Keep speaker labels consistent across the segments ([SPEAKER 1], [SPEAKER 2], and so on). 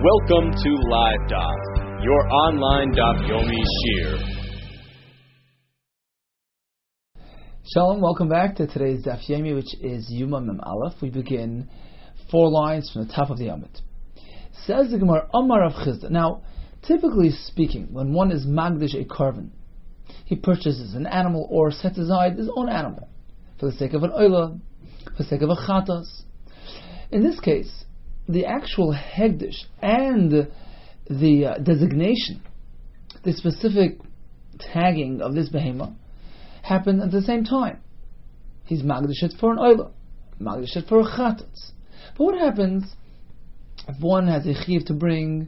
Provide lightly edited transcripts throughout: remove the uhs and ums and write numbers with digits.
[SPEAKER 1] Welcome to Live Daf, your online Daf Yomi Shir.
[SPEAKER 2] Shalom, welcome back to today's Daf Yomi, which is YOMA Mem Aleph. We begin 4 lines from the top of the Yomit. Says the Gemara, Amar of Chisda. Now, typically speaking, when one is Magdish a Karvan, he purchases an animal or sets aside his own animal for the sake of an oila, for the sake of a chatas. In this case, the actual hegdish and the designation, the specific tagging of this behema happen at the same time. He's magdish it for an oila, magdish it for a chatas. But what happens if one has a chiv to bring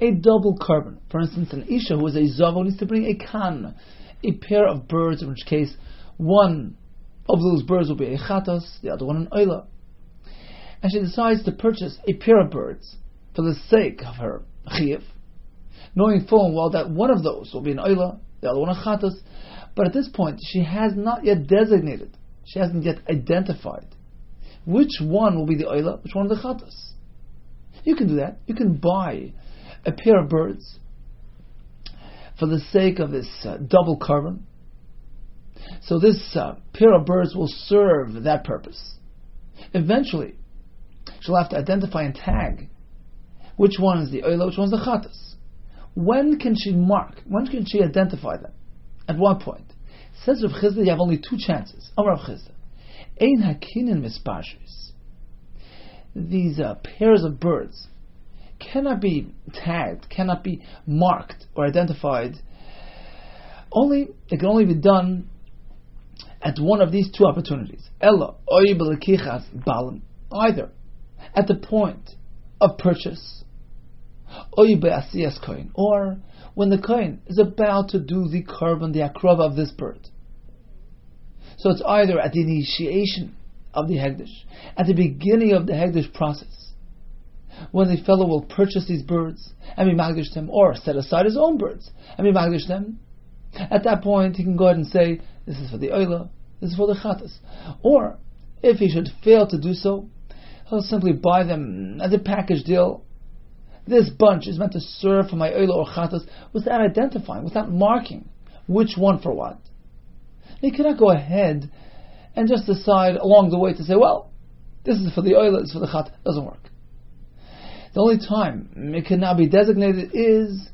[SPEAKER 2] a double carbon? For instance, an isha who is a zavo needs to bring a kan, a pair of birds, in which case one of those birds will be a chatas, the other one an oila. And she decides to purchase a pair of birds for the sake of her chiv, knowing full and well that one of those will be an oila, the other one a chatas. But at this point, she has not yet designated, she hasn't yet identified which one will be the oila, which one of the chatas. You can do that. You can buy a pair of birds for the sake of this double carbon. So this pair of birds will serve that purpose. Eventually, she'll have to identify and tag which one is the oila, which one is the chatas. When can she mark? When can she identify them? At what point? Says Rav Chisda, you have only 2 chances. Amar Rav Chisda, Ein hakinin mispashris. These pairs of birds cannot be tagged, cannot be marked or identified. It can only be done at one of these 2 opportunities. Ella oy b'lekichas balim, either at the point of purchase, oy be'asiyas kohen, or when the kohen is about to do the korban, the akrava of this bird. So it's either at the initiation of the hegdish, at the beginning of the hegdish process, when the fellow will purchase these birds and be magdish them, or set aside his own birds and be magdish them. At that point, he can go ahead and say, this is for the oila, this is for the chatas. Or, if he should fail to do so, he'll simply buy them as a package deal. This bunch is meant to serve for my oila or chatas, without identifying, without marking which one for what. He cannot go ahead and just decide along the way to say, well, this is for the oila, this is for the chat. It doesn't work. The only time it can now be designated is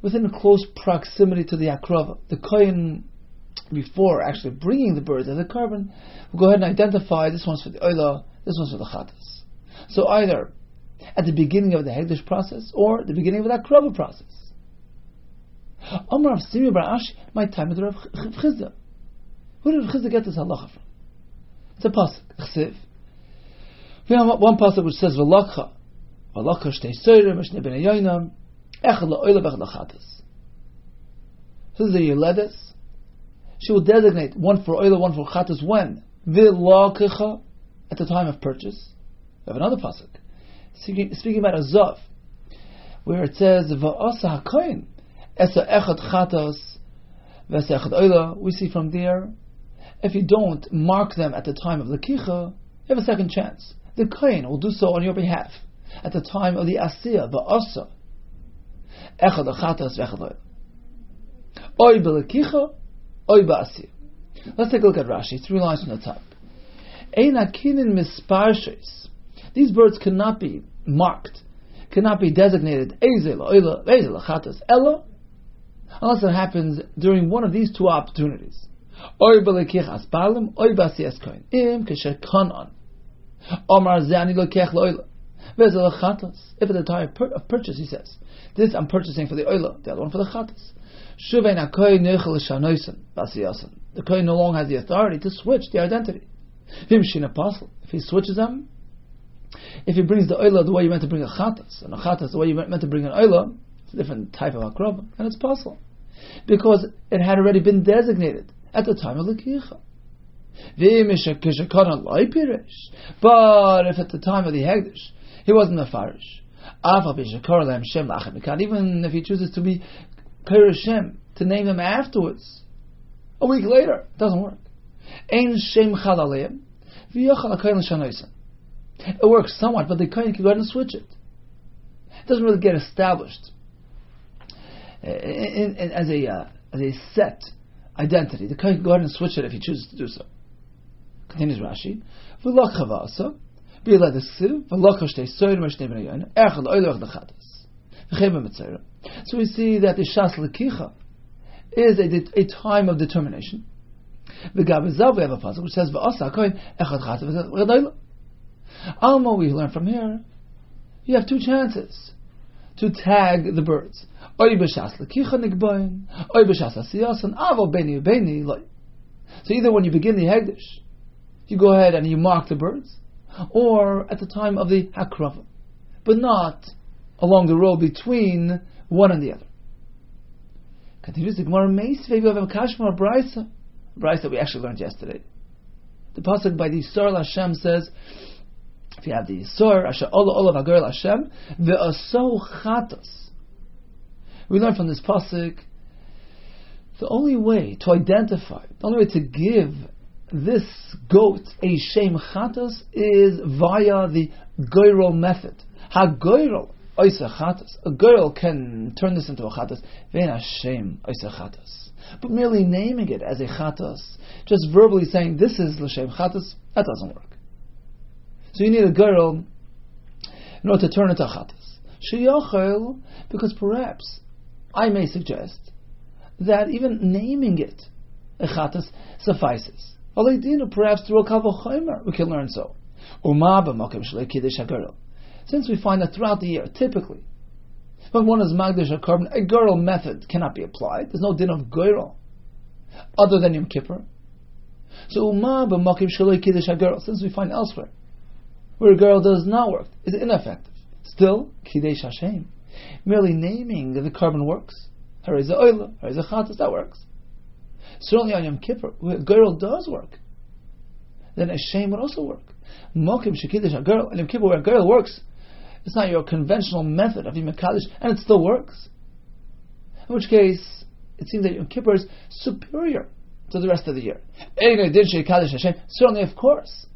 [SPEAKER 2] within close proximity to the akrava. The kohen, before actually bringing the birds as a carbon, will go ahead and identify this one's for the oila, this one's for the chatas. So either at the beginning of the hegdish process or the beginning of the akrava process. Amar of Simi Bar Ashi, my time with Rav Chisda. Who did Rav Chisda get this halacha from? It's a pasuk. Chsiv. We have one pasuk which says V'lakcha shtei soirim v'shnei bnei yoinam echad la'oila v'echad la'chatas. This is the Yeledes. She will designate one for oila, one for chatas. When? V'lakcha, at the time of purchase. We have another pasuk speaking about a zav, where it says V'asa hakoyin esa echad chatas v'esa echad oila. We see from there, if you don't mark them at the time of the kicha, you have a second chance. The kohen will do so on your behalf at the time of the asiyah, the asa. Echad chatas v'echad oila. Oy b'lekicha, oy b'asiyah. Let's take a look at Rashi. 3 lines from the top. Ein hakinin misparshes. These birds cannot be marked, cannot be designated Ezel oila, Ezel chatas, ella, unless it happens during one of these 2 opportunities. Oy b'lekichas balim, oy b'asiyas kohen. Im kesher kanan. Omar zani lokech loila. Vezel chatas. If at the time of purchase, he says, this I'm purchasing for the oila, the other one for the chatas. Shuvein hakohen nechel shanoisen b'asiyasan. The kohen no longer has the authority to switch the identity. Vimshin apostle. If he switches them, if he brings the oila the way you meant to bring a chatas, and a chatas the way you meant to bring an oila, it's a different type of akrava, and it's possible because it had already been designated at the time of the kicha. But if at the time of the hegdish he wasn't a farish, even if he chooses to be Shem, to name him afterwards, a week later, it doesn't work. It works somewhat, but the kohen can go ahead and switch it. It doesn't really get established as a set identity. The kohen can go ahead and switch it if he chooses to do so. Continues Rashi. V'lo chavasa b'yilad esiv v'lo koshtei soyer m'shnei b'nei yoyin echad oilach l'chadas v'chem b'mitzayra. So we see that the shas l'kicha is a time of determination. V'gab ezav, we have a pasuk which says v'asa kohen echad chatas v'chad oilach. Alma, we learn from here, you have two chances to tag the birds. Oy b'shas l'kicha nigbayin, oy b'shas asiyasan, avo beni beni loy. So either when you begin the hegdish, you go ahead and you mark the birds, or at the time of the hakrava, but not along the road between one and the other. Continues the Gemara Meisvei, we have a kashmar brisa that we actually learned yesterday. The pasuk by the Yisrael Hashem says, if you have the Yisor, Asher Ola V'Agorel Hashem, Ve'aso Chatas. We learn from this pasuk, the only way to identify, the only way to give this goat a shem chatas is via the goyrol method. Ha-goyrol oisa chatas. A girl can turn this into a chatas. Ve'en Hashem oisa chatas. But merely naming it as a chatas, just verbally saying this is l'shem chatas, that doesn't work. So you need a girl in order to turn it to a chatas. Sheyochel, because perhaps I may suggest that even naming it a chatas suffices. Perhaps through a kavach we can learn so. Since we find that throughout the year, typically, when one is magdish a korban, a girl method cannot be applied. There's no din of girl other than Yom Kippur. So since we find elsewhere where a girl does not work, is ineffective. Still, Kiddush Hashem, merely naming the korban works. Harei za'oila, harei za'chatas, that works. Certainly on Yom Kippur, where a girl does work, then a shame would also work. Mokim shekidish a girl, and Yom Kippur where a girl works, it's not your conventional method of Yimakadosh, and it still works. In which case, it seems that Yom Kippur is superior to the rest of the year. Certainly, of course,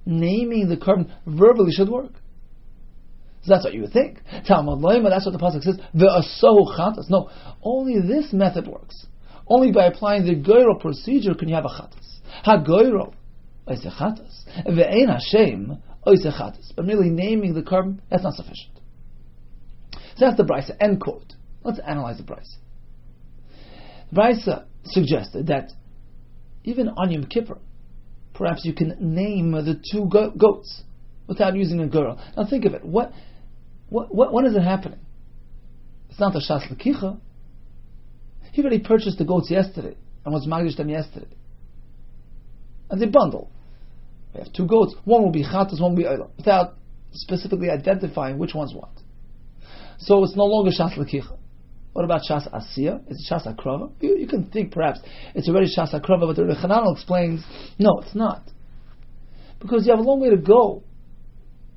[SPEAKER 2] naming the korban verbally should work. So that's what you would think. Talmud Loima, that's what the pasuk says. Ve'asohu chatas. No, only this method works. Only by applying the goyrol procedure can you have a chatas. Ha-goyrol oise chatas. Ve'ein Hashem oise chatas. But merely naming the korban, that's not sufficient. So that's the brisa. End quote. Let's analyze the brisa. The brisa suggested that even on Yom Kippur, perhaps you can name the two goats without using a girl. Now think of it. When is it happening? It's not the shas l'kicha. He already purchased the goats yesterday and was magdish them yesterday. And they bundle. We have two goats. One will be chatas, one will be oila, without specifically identifying which one's what. So it's no longer shas l'kicha. What about shas asiya? Is it shas akrava? You can think perhaps it's already shas akrava, but the Rebbe Chananel explains, no, it's not. Because you have a long way to go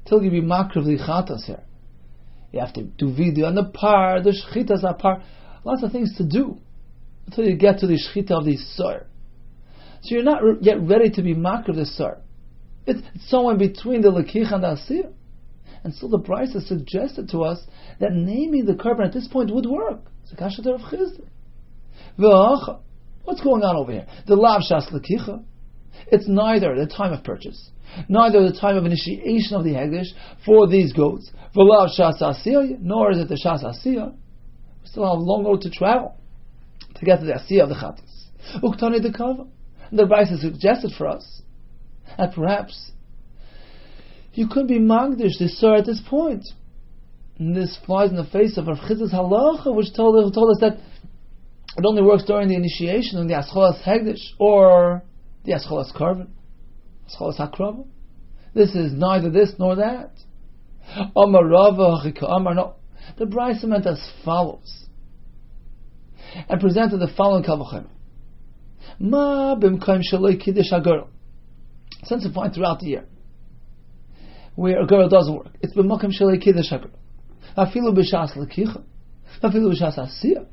[SPEAKER 2] till you be makriv the chatas here. You have to do video on the par, the shchitas are par, lots of things to do until you get to the shchita of the sar. So you're not yet ready to be makriv the sar. It's somewhere between the lekich and the asir. And so the brisa suggested to us that naming the korban at this point would work. What's going on over here? The lav shas lekicha. It's neither the time of purchase, neither the time of initiation of the hegdish for these goats. V'lav shas asiyah, nor is it the shas asiyah. We still have a long road to travel to get to the asiyah of the chatas. Uktani de kava. The brisa suggested for us that perhaps you could be magdish this sir at this point. And this flies in the face of Rav Chiz's halacha, which told us that it only works during the initiation in the ascholas hegdish or the ascholas korban, ascholas hakrava. This is neither this nor that. Amar Rava Chika Amar. No, the brisa meant as follows, and presented the following kavachem. Ma b'mkaim shalei kiddush hagirl. Since we find throughout the year where a girl doesn't work, it's b'mkaim shalei kiddush hagirl. Afilu b'shas lekicha, afilu b'shas asiyah.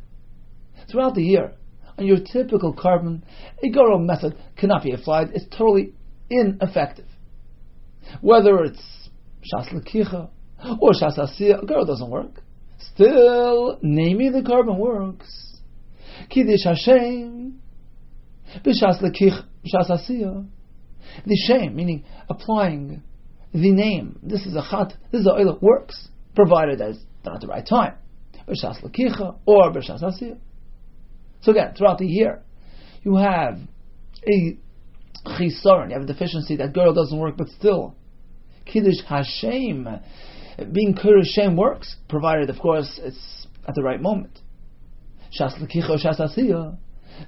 [SPEAKER 2] Throughout the year, on your typical korban, a girl method cannot be applied. It's totally ineffective. Whether it's shas lekicha, Or Shas Asiyah, a girl doesn't work. Still, naming the carbon works. Kiddush Hashem, B'Shas Asiyah. The shame, meaning applying the name. This is a chat, this is a oila, works, provided that it's done at the right time. B'Shas L'kicha or B'Shas Asiyah. So again, throughout the year, you have a chisaron, you have a deficiency, that girl doesn't work, but still, Kiddush Hashem, being Kiddush Hashem works, provided, of course, it's at the right moment. Shas L'kicha or Shas Asiyah,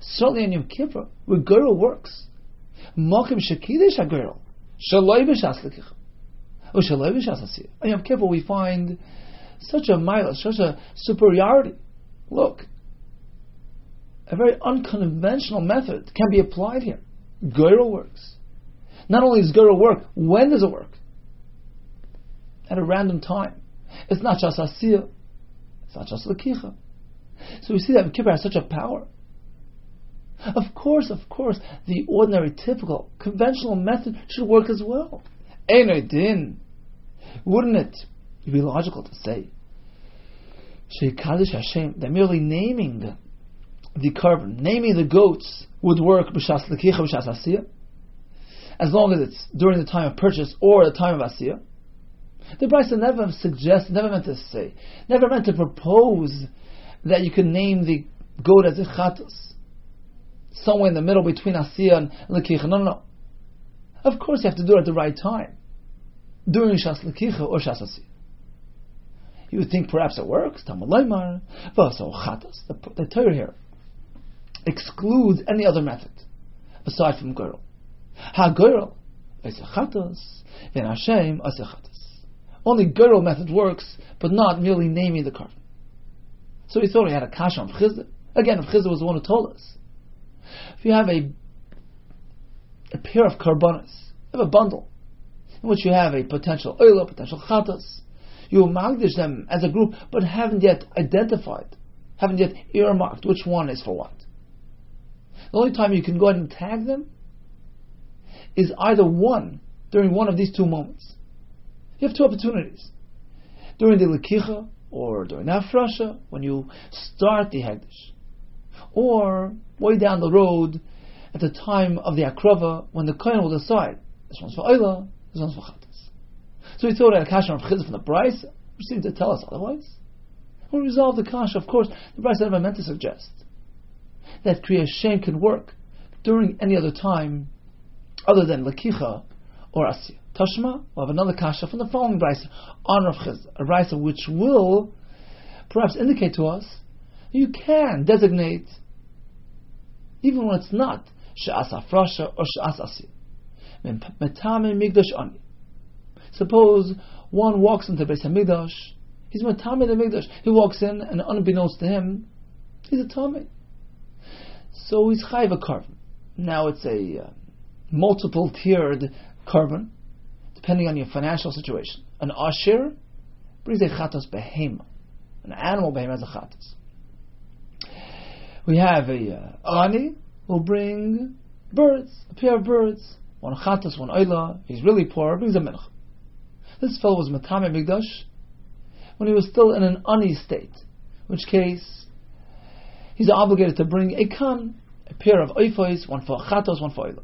[SPEAKER 2] certainly in Yom Kippur, where girl works, Mokim Shekidish HaGirl, Shaloi B'Shas L'kicha, or Shaloi B'Shas Asiyah. In Yom Kippur we find such a mileage, such a superiority. Look, a very unconventional method can be applied here. Girl works. Not only does girl work, when does it work? At a random time. It's not just Asiyah, it's not just L'kicha. So we see that Kippur has such a power. Of course, the ordinary, typical, conventional method should work as well. Einay din. Wouldn't it be logical to say Sheikadish Hashem, that merely naming the carbon, naming the goats would work b'shas l'kicha, b'shas asiyah, as long as it's during the time of purchase or the time of asiyah? The Brisa never suggests, never meant to say, never meant to propose that you can name the goat as a chatos, somewhere in the middle between asiyah and l'kicha. No. Of course you have to do it at the right time, during shas l'kicha or shas asiyah. You would think perhaps it works. Talmud Leimar, v'aso chatos. The Torah here excludes any other method aside from girl. Ha girl is a chatos, and Hashem is a chatos. Only girl method works, but not merely naming the carbon. So he thought he had a kasha on Chizda. Again, if Chizda was the one who told us, if you have a pair of karbanos, you have a bundle in which you have a potential oila, potential chatos, you magdish them as a group, but haven't yet identified, haven't yet earmarked which one is for what. The only time you can go ahead and tag them is either during one of these two moments. You have two opportunities. During the Lekicha, or during the Hafrasha, when you start the Hegdish. Or way down the road, at the time of the Akrava, when the Kohen will decide, this one's for Oila, this one's for Chatas. So we thought that a kasha of Chizah from the Brisa, which seemed to tell us otherwise. When we resolve the kasha, of course, the Brisa never meant to suggest that Kriya Shem can work during any other time other than Lekicha or Asiyah. Tashma, we'll have another kasha from the following Brisa on Rav Chizah, a Brisa which will perhaps indicate to us you can designate, even when it's not She'as Afrasha or She'as Asiyah. Metame Migdash Ani. Suppose one walks into Beis HaMikdash, he's Metame the Mikdash. He walks in, and unbeknownst to him, he's a Tameh. So he's Chayiv a carbon. Now it's a multiple tiered carbon, depending on your financial situation. An Asher brings a Chatos Behema. An animal Behema has a Chatos. We have a Ani who bring birds, a pair of birds. One Chatos, one Oila. He's really poor, brings a Mincha. This fellow was Metame Mikdash when he was still in an ani state, in which case he's obligated to bring a kan, a pair of oifos, one for chatos, one for oila.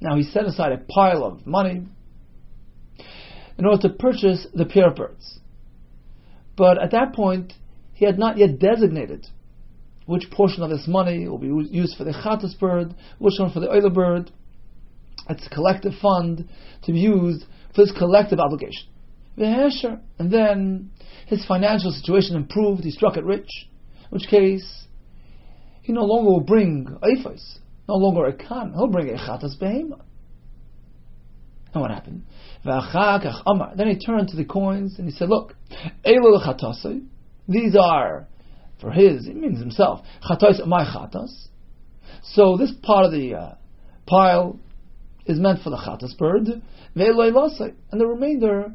[SPEAKER 2] Now he set aside a pile of money in order to purchase the pair of birds. But at that point, he had not yet designated which portion of this money will be used for the chatos bird, which one for the oila bird. It's a collective fund to be used for this collective obligation. And then his financial situation improved, he struck it rich, in which case he no longer will bring eifos, no longer a kan, he'll bring a chatas behema. And what happened? Then he turned to the coins and he said, look, these are for his, it means himself, chatos my chatas. So this part of the pile is meant for the chatas bird, and the remainder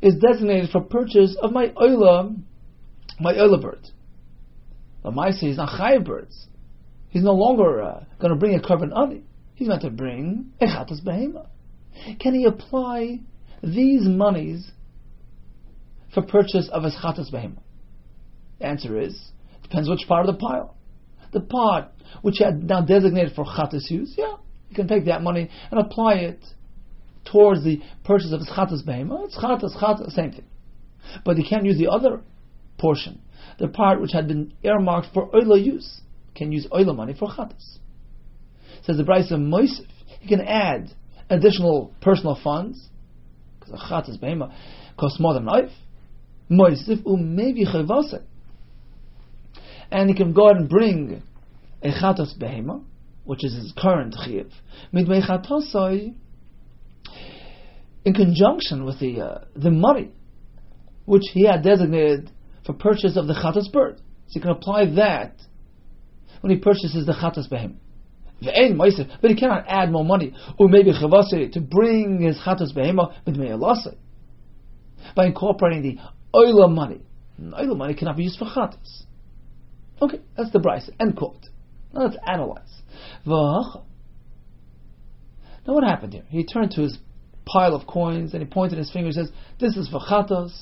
[SPEAKER 2] is designated for purchase of my oila bird. But Maisa, he's not chayiv birds. He's no longer going to bring a carbon ani. He's meant to bring a chatas behema. Can he apply these monies for purchase of his chatas behema? The answer is, depends which part of the pile. The part which he had now designated for chatas use, you can take that money and apply it towards the purchase of his chatas behema. It's chatas, same thing. But he can't use the other portion, the part which had been earmarked for oila use. Can use oila money for chatas. Says the Brisa Moisef, he can add additional personal funds, because a chatas behema costs more than life. Moisef maybe chayvase, and he can go ahead and bring a chatas behema, which is his current chiv, midmei chatasai, in conjunction with the money which he had designated for purchase of the chatas bird. So he can apply that when he purchases the chatas behema. But he cannot add more money, or maybe chavase, to bring his chatas behema midmei alasai, by incorporating the oila money. Oila money cannot be used for chatas. Okay, that's the Brisa. End quote. Now let's analyze. Now what happened here? He turned to his pile of coins and he pointed his finger and says, this is for chatas,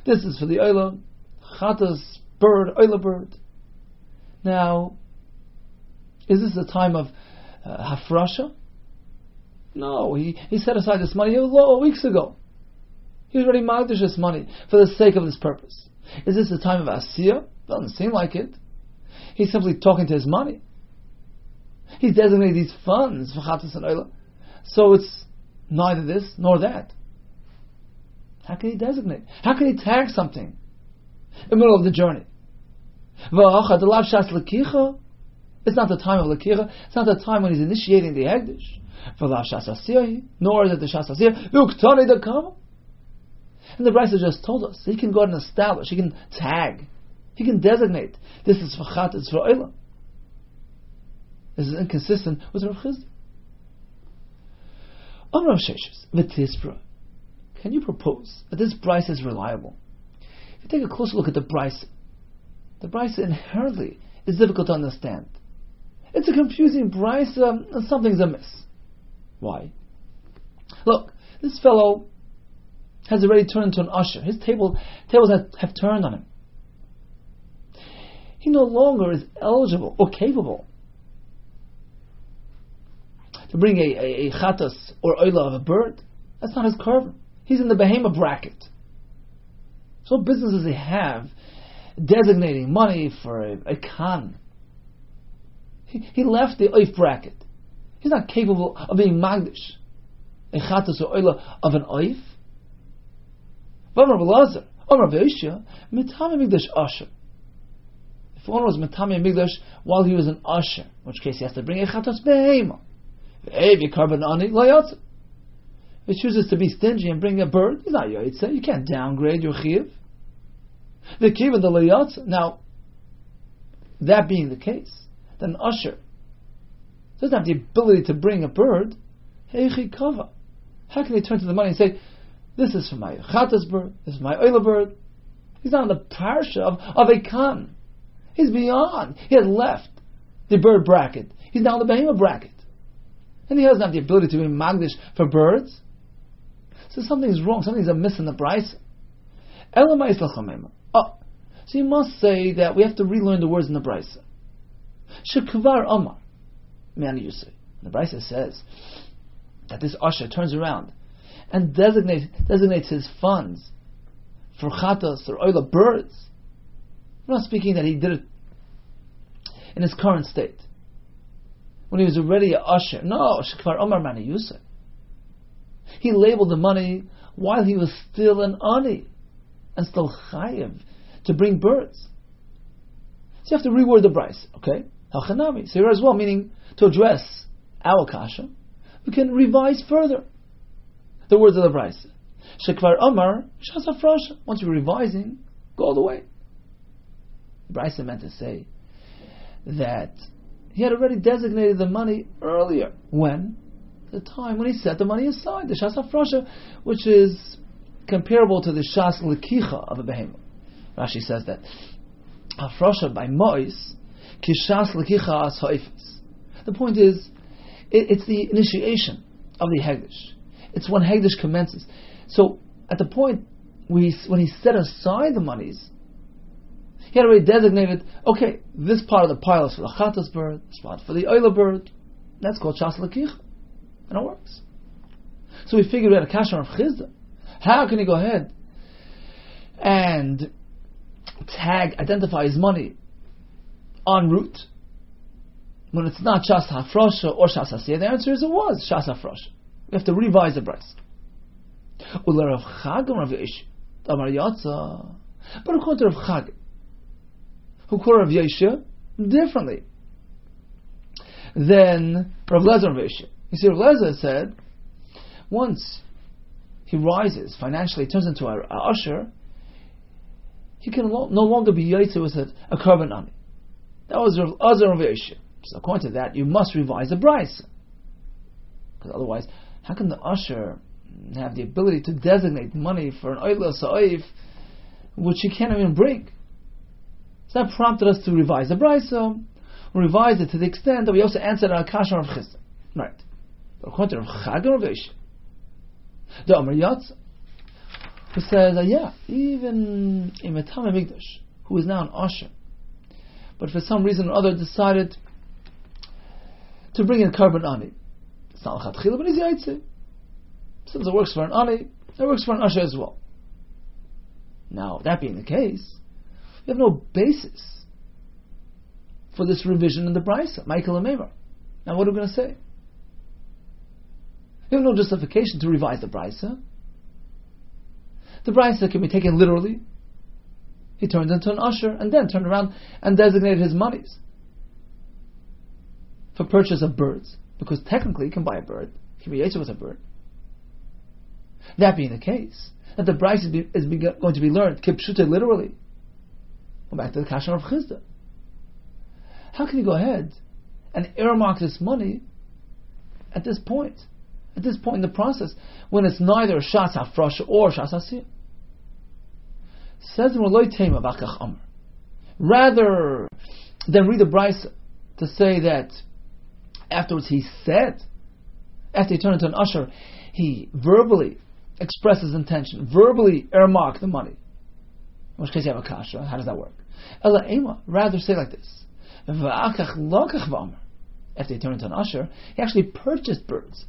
[SPEAKER 2] this is for the oila, chatas bird, oila bird. Now, is this a time of hafrasha? No, he set aside this money weeks ago. He was already magdish this money for the sake of this purpose. Is this a time of asiyah? Doesn't seem like it. He's simply talking to his money. He's designated these funds for chatas and oila. So it's neither this nor that. How can he designate? How can he tag something in the middle of the journey? It's not the time of lakicha. It's not the time when he's initiating the hegdish. Nor is it the shas asiyah. And the Brisa just told us he can go ahead and establish, he can tag, he can designate, this is for chat, it's for oila. This is inconsistent with Rav Chisda. Rav Sheshes, v'tisbra, can you propose that this Brisa is reliable? If you take a closer look at the Brisa inherently is difficult to understand. It's a confusing Brisa, and something's amiss. Why? Look, this fellow has already turned into an usher. His tables have turned on him. He no longer is eligible or capable to bring a chatas or oila of a bird. That's not his curve. He's in the behema bracket. So what business does he have designating money for a khan? He left the oif bracket. He's not capable of being magdish a chatas or oila of an oif. If one was Matami Migdash while he was an usher, in which case he has to bring a chatas behema. If he chooses to be stingy and bring a bird, he's not yoytze. You can't downgrade your chiv. The kiv and the layatze. Now, that being the case, then an usher doesn't have the ability to bring a bird. How can he turn to the money and say, this is for my chatas bird, this is my oila bird? He's not in the parsha of a khan. He's beyond. He has left the bird bracket. He's now in the behema bracket. And he doesn't have the ability to be magdish for birds. So something's wrong, something's amiss in the Brisa. So you must say that we have to relearn the words in the Brisa. Shekvar Omar. Man, you say. The Brisa says that this usher turns around and designates his funds for chatas or oila birds. I'm not speaking that he did it in his current state, when he was already a usher. No, Shekvar Omar Mani Yusuf. He labeled the money while he was still an ani and still chayiv to bring birds. So you have to reword the Brisa, okay? Hachanami. So here as well, meaning to address our kasha, we can revise further the words of the Brisa. Shekvar Omar Shasafrasha. Once you're revising, go all the way. The Brisa meant to say that he had already designated the money earlier. When? The time when he set the money aside, the Shasafrasha, which is comparable to the Shas Lekicha of a behemoth. Rashi says that Afrasha by Mois, Kishas Lekicha as Haifas. The point is, it's the initiation of the Hegdish. It's when Hegdish commences. So at the point when he set aside the monies, he had already designated, okay, this part of the pile is for the chatas bird, this part for the oila bird. That's called shas l'kicha. And it works. So we figured out a kasha of Chizda. How can he go ahead and identify his money en route when it's not shas hafrosha or shas hasiyah? The answer is it was shas hafrosha. We have to revise the price. But according to Rav Chag, who quoted Rav Yeshua differently than Rav Lezer and Rav Yeshua. You see, Rav Lezer said, once he rises financially, turns into an usher, he can no longer be yaitze with a carbon on it. That was Rav Lezer and Rav Yeshua. So according to that, you must revise the price. Because otherwise, how can the usher have the ability to designate money for an oila sa'if which he can't even bring? So that prompted us to revise the brisa. We revised it to the extent that we also answered our kasha of Chizda. Right. But according to Rav Chag and Rav Yeshua, the Amar Yatz, who says that even in Metam Mikdash, who is now an usher, but for some reason or other decided to bring in carbon ani, it's not l'chatchila, but he's yaitze. Since it works for an ani, it works for an usher as well. Now, that being the case, we have no basis for this revision in the brisa, Michael and Meimar. Now, what are we going to say? We have no justification to revise the brisa. The brisa can be taken literally. He turned into an usher and then turned around and designated his monies for purchase of birds, because technically he can buy a bird. He can be yaitze with a bird. That being the case, that the brisa is going to be learned kipshute literally. Go back to the kasha of Chizda. How can you go ahead and earmark this money at this point? At this point in the process, when it's neither shas hafrasha or shas hasiyah. Says Roloi Tema Vakach Amr. Rather than read the brisa to say that afterwards he said, after he turned into an usher, he verbally expressed his intention, verbally earmarked the money. In which case you have a kasha. How does that work? Ela Ema. Rather say like this. After he turned into an usher, he actually purchased birds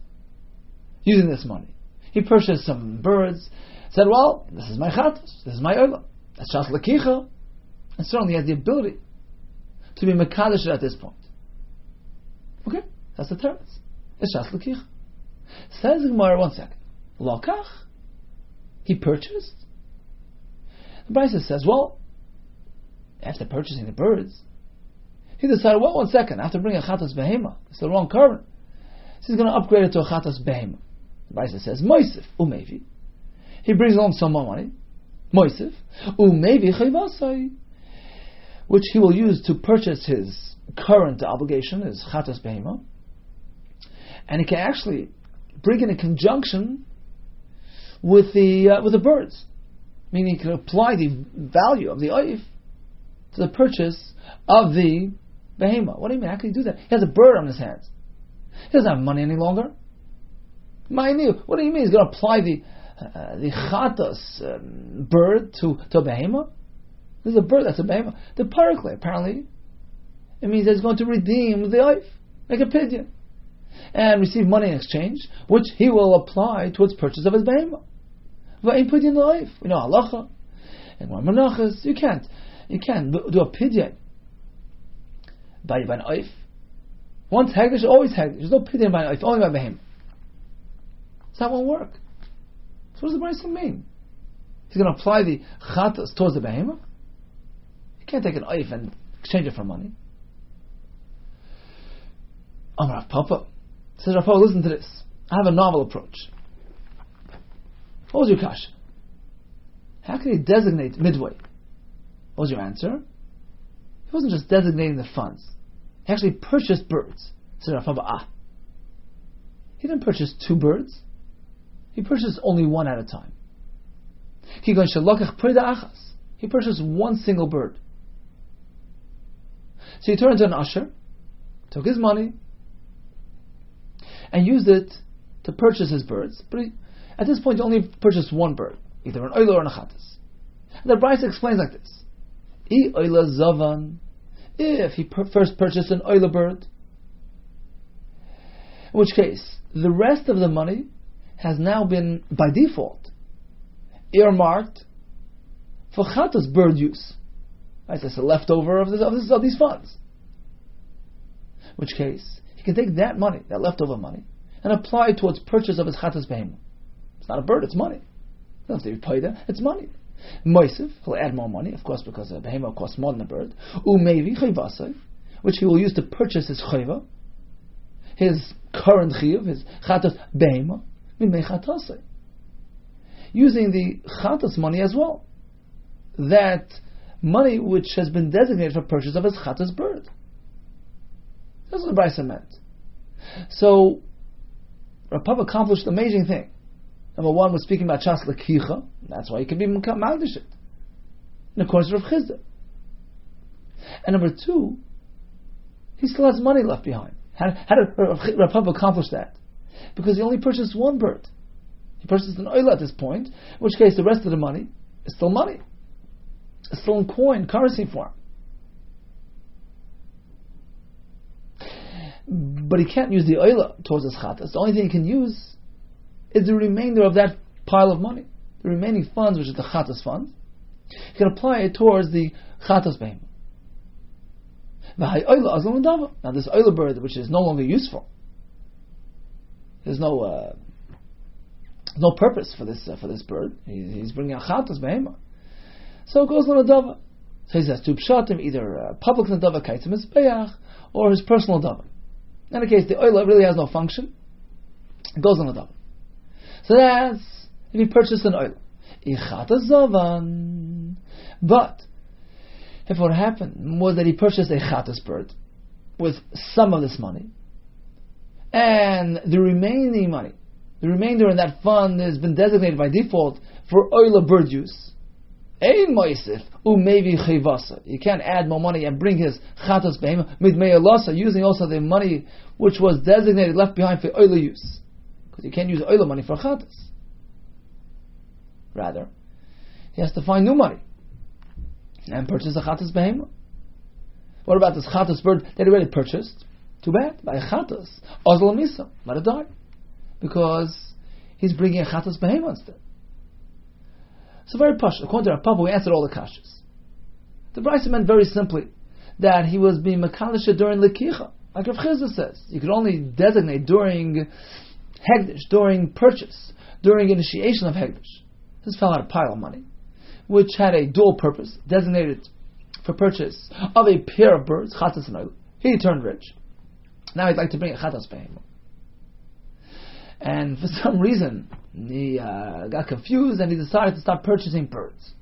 [SPEAKER 2] using this money. He purchased some birds, said, well, this is my chatos, this is my oila, that's shas l'kicha, and certainly he has the ability to be mekadosh at this point. Okay, that's the term. It's shas l'kicha. Says the Gemara, 1 second. Lokach, he purchased. The Brisa says, well, after purchasing the birds, he decided, well, 1 second, I have to bring a chatos behema. It's the wrong carbon. So he's going to upgrade it to a chatos behema. The Brisa says, moisif, umevi. He brings along some more money. Moisif, umevi chayvasai, which he will use to purchase his current obligation, his chatos behema. And he can actually bring in a conjunction with the birds. Meaning he can apply the value of the oif to the purchase of the behema. What do you mean? How can he do that? He has a bird on his hands. He doesn't have money any longer. What do you mean? He's going to apply the chatas bird to a behema? This is a bird, that's a behema. The parakle, apparently, it means that he's going to redeem the oif, make a pidyon, and receive money in exchange, which he will apply towards purchase of his behema. V'ain pidyon l'oif. We know halacha and one menachas. You can't do a pidyon by an oif. Once hagdish, always hagdish. There's no pidyon by an oif, only by behema. So that won't work. So what does the Brisa mean? He's going to apply the chatas towards the behema? You can't take an oif and exchange it for money. Amar Rav Papa. Says Rav Papa, listen to this. I have a novel approach. What was your kasha? How can he designate midway? What was your answer? He wasn't just designating the funds. He actually purchased birds. Says Rav Papa, he didn't purchase 2 birds. He purchased only one at a time. He purchased one single bird. So he turned into an usher, took his money, and used it to purchase his birds. At this point, you only purchased one bird, either an oila or an chatas. The Brisa explains like this: I oila zavan. If he first purchased an oila bird, in which case the rest of the money has now been, by default, earmarked for chatas bird use. Right, so it's a leftover of these funds. In which case, he can take that money, that leftover money, and apply it towards purchase of his chatas behemah. It's not a bird, it's money. You don't have to be paid, it's money. Moisif, he'll add more money, of course, because a behemah costs more than a bird. Umevi chayvasai, which he will use to purchase his chayva, his current chiyuv, his chatas behemah, mimei chatasai, using the chatas money as well. That money which has been designated for purchase of his chatas bird. That's what the Brisa meant. So, Rav accomplished an amazing thing. Number one, was speaking about Chas Lekicha. That's why he can be Maldishit. In accordance with Rav Chizda. And number two, he still has money left behind. How did Rav accomplish that? Because he only purchased one bird. He purchased an oila at this point, in which case the rest of the money is still money. It's still in coin, currency form. But he can't use the oila towards his chatas. The only thing he can use is the remainder of that pile of money. The remaining funds, which is the chatas fund, he can apply it towards the chatas behemah. Now this oila bird, which is no longer useful, there's no purpose for this bird. He's bringing a chatas behemah, so it goes on a dava. So he says two pshatim, either public nadava kaitzim mizbeach, or his personal dava. In any case, the oila really has no function. It goes on a dava. So that's if he purchased an oil. But if what happened was that he purchased a chatas bird with some of this money, and the remaining money, the remainder in that fund has been designated by default for oil bird use, ein moisif umevi chayvasa. You can't add more money and bring his chatas behemah midmei using also the money which was designated left behind for oil use. Because you can't use oil money for chatas. Rather, he has to find new money and purchase a chatas behemah. What about this chatas bird that he already purchased? Too bad. By a chatas, ozla misa, let it die, because he's bringing a chatas behemah instead. So very posh. According to our Papa, we answered all the kashas. The Brisa meant very simply that he was being makalisha during lekicha, like Rav Chizda says. You could only designate during Hegdish, during purchase, during initiation of Hegdish. This fell out a pile of money, which had a dual purpose, designated for purchase of a pair of birds, chatas and oil. He turned rich. Now he'd like to bring a chatas behemah. And for some reason, he got confused and he decided to start purchasing birds.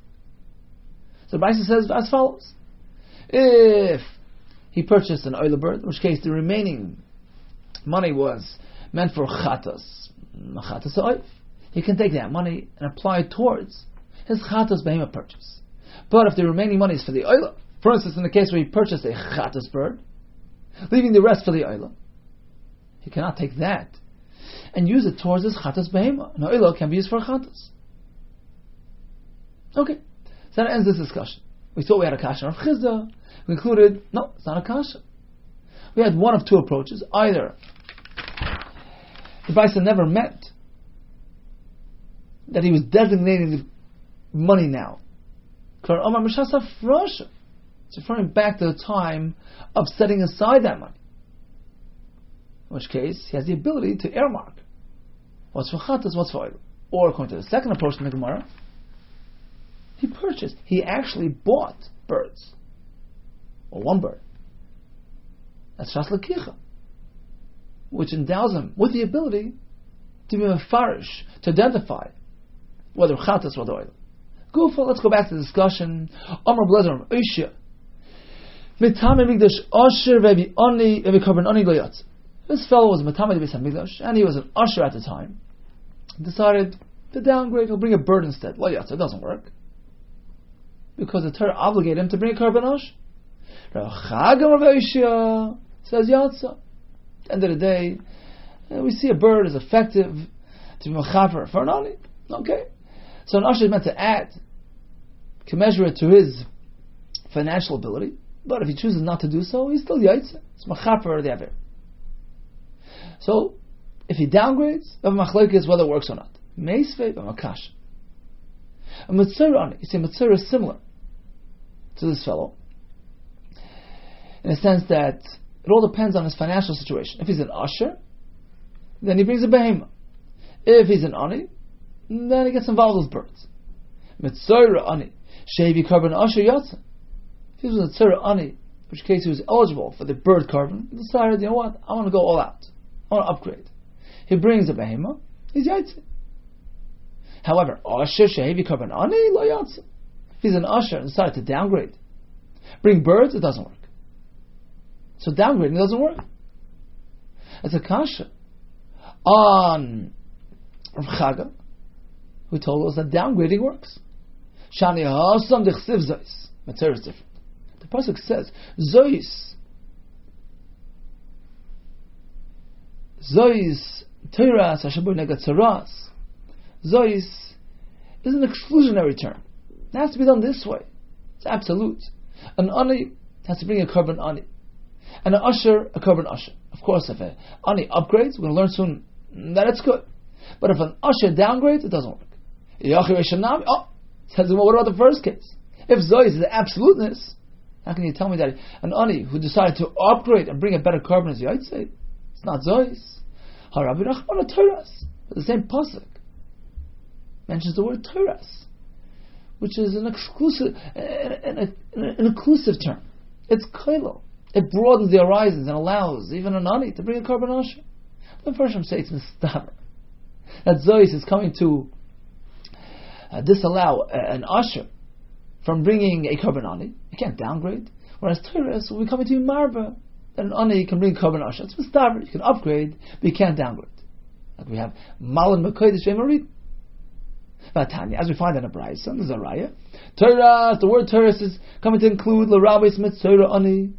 [SPEAKER 2] So the Brisa says as follows: if he purchased an oil bird, in which case the remaining money was meant for chatas oif, he can take that money and apply it towards his chatas behemah purchase. But if the remaining money is for the oila, for instance, in the case where he purchased a chatas bird, leaving the rest for the oila, he cannot take that and use it towards his chatas behemah. An oila can be used for chatas. Okay, so that ends this discussion. We thought we had a kasha of Chizda. We concluded, no, it's not a kasha. We had one of two approaches. Either the Brisa never meant that he was designating the money now. It's referring back to the time of setting aside that money. In which case, he has the ability to earmark what's for chatas, what's for oil. Or according to the second approach in the Gemara, he actually bought birds. Or one bird. That's Shas Lekicha, which endows him with the ability to be mefarish, to identify whether chatas or oil. Gufa, let's go back to the discussion. Amar Blazer Oishya. This fellow was a Matamid Beis Hamikdash, and he was an usher at the time. He decided to downgrade, he'll bring a bird instead. Well, it doesn't work. Because the Torah obligated him to bring a Karban Osh. Says Yatsa. At the end of the day, we see a bird is effective, to be mechaper for an ani. Okay, so an usher is meant to add, can measure it to his financial ability, but if he chooses not to do so, he's still yaitze. It's mechaper the aver. So, if he downgrades, we have machlokes whether it works or not. Meisvei v'makash. A mitzvah ani, you see, mitzvah is similar to this fellow, in a sense that it all depends on his financial situation. If he's an usher, then he brings a behema. If he's an ani, then he gets involved with birds. Mitzvah ani, shevi carbon usher yatsa. If he was a mitzvah ani, in which case he was eligible for the bird carbon, he decided, you know what, I want to go all out. I want to upgrade. He brings a behema, he's yaitze. However, usher shevi carbon ani lo yatsa. If he's an usher and decided to downgrade, bring birds, it doesn't work. So downgrading doesn't work. It's a kasha on Rav Chaga, who told us that downgrading works. Shani hasam dechsiv zois. Matzah is different. The pasuk says zois teiras hashabu negatzaras. Zois is an exclusionary term. It has to be done this way. It's absolute. An ani has to bring a carbon ani. And an usher, a carbon usher. Of course, if an ani upgrades, we're going to learn soon that it's good. But if an usher downgrades, it doesn't work. Says, well, what about the first case? If Zois is the absoluteness, how can you tell me that an ani who decided to upgrade and bring a better carbon is Yaitse? It's not Zois. Harabi Rachmana Toras. The same pasuk mentions the word Toras, which is an exclusive, an inclusive term. It's kailo. It broadens the horizons and allows even an ani to bring a carbon usher. The first say it's mistaver. That Zois is coming to disallow an usher from bringing a carbon ani. You can't downgrade. Whereas Torah will be coming to you marba that an ani can bring a carbon usher. It's mistaver. You can upgrade, but you can't downgrade. Like we have Malin Mekodesh Vemarid. Vatanya, as we find in a Brayso, there's a raya. Torah, the word Torah is coming to include l'rabbeis mitzvah ani.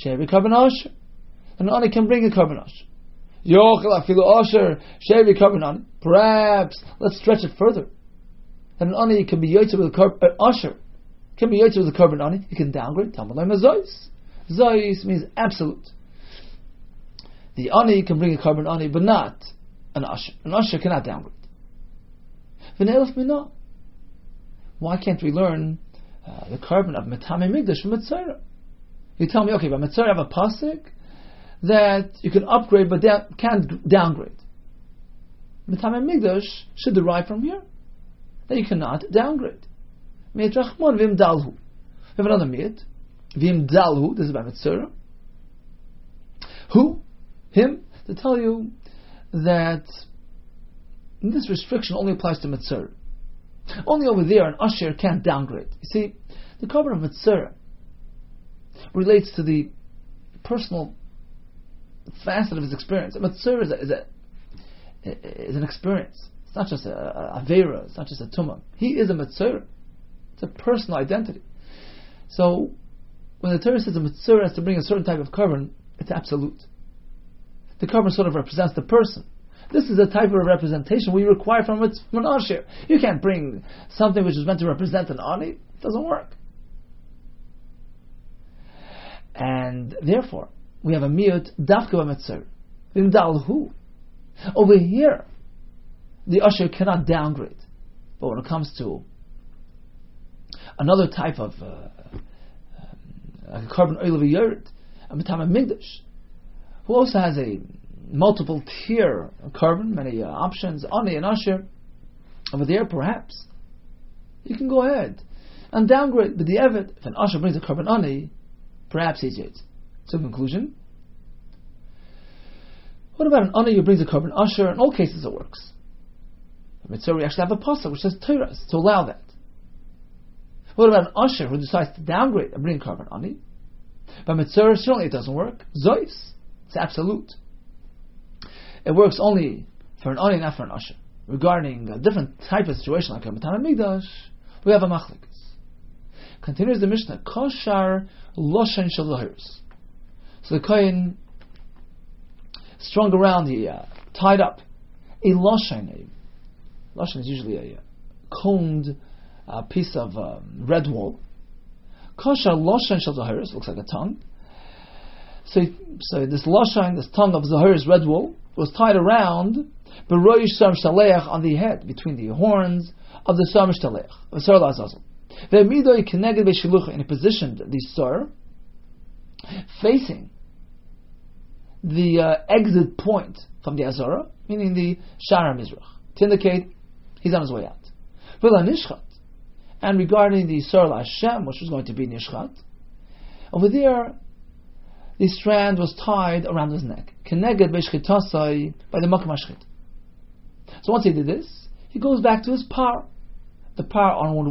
[SPEAKER 2] Shevi carbon usher. An ani can bring a carbon usher. Yochel afilu usher. Shevi carbon ani. Perhaps, let's stretch it further. And an ani can be yotze with a carbon usher. Can be yotze with a carbon ani. You can downgrade. Talmud lema zois. Zois means absolute. The ani can bring a carbon ani, but not an usher. An usher cannot downgrade. V'ne'elef mina. Why can't we learn the carbon of metame migdash from Mitzvah? You tell me, okay, but Mitzvah have a pasuk that you can upgrade but can't downgrade. Metame migdash should derive from here that you cannot downgrade. Miyat Rachman v'im dalhu. We have another miyat. V'im dalhu. This is about Mitzvah. Who? Him. To tell you that this restriction only applies to Mitzvah. Only over there an usher can't downgrade. You see, the carbon of Mitzvah relates to the personal facet of his experience. Mitzvah is an experience. It's not just a Avera, it's not just a Tumah. He is a Mitzvah. It's a personal identity. So, when the Torah says a Mitzvah has to bring a certain type of carbon, it's absolute. The carbon sort of represents the person. This is a type of representation we require from an usher. You can't bring something which is meant to represent an ani. It doesn't work. And therefore, we have a miyut dafka b'mitzvah. V'imdalhu. Over here, the usher cannot downgrade. But when it comes to another type of like a carbon oil of a yurt, a mitama migdash, who also has a multiple tier carbon, many options, ani and usher, over there perhaps you can go ahead and downgrade. But the evet, if an usher brings a carbon ani, perhaps he's yet. So conclusion. What about an ani who brings a carbon usher? In all cases it works. So we actually have a pasuk which says Torah to allow that. What about an usher who decides to downgrade and bring a carbon ani? But mitzvah certainly it doesn't work. Zois, it's absolute. It works only for an ani, not for an usher. Regarding a different type of situation like a Matan Migdash, we have a machlikas. Continues the Mishnah, Koshar Loshen Shalahirs. So the kohen strung around, he tied up a loshan. Loshan is usually a coned piece of red wool. Kosher loshan shel zahiris, looks like a tongue. So this loshan, this tongue of zahiris red wool, was tied around beroy sam shaleach, on the head, between the horns of the sam shaleach, of Sar Azazel. Ve'midoy keneged be'shilucha, and he positioned the Sar facing the exit point from the Azara, meaning the Shara Mizrach, to indicate he's on his way out. V'la nishchat, and regarding the Sar Hashem, which was going to be nishchat, over there, the strand was tied around his neck. Keneged be'shchitasai, by the Makam HaShchit. So once he did this, he goes back to his par, the par on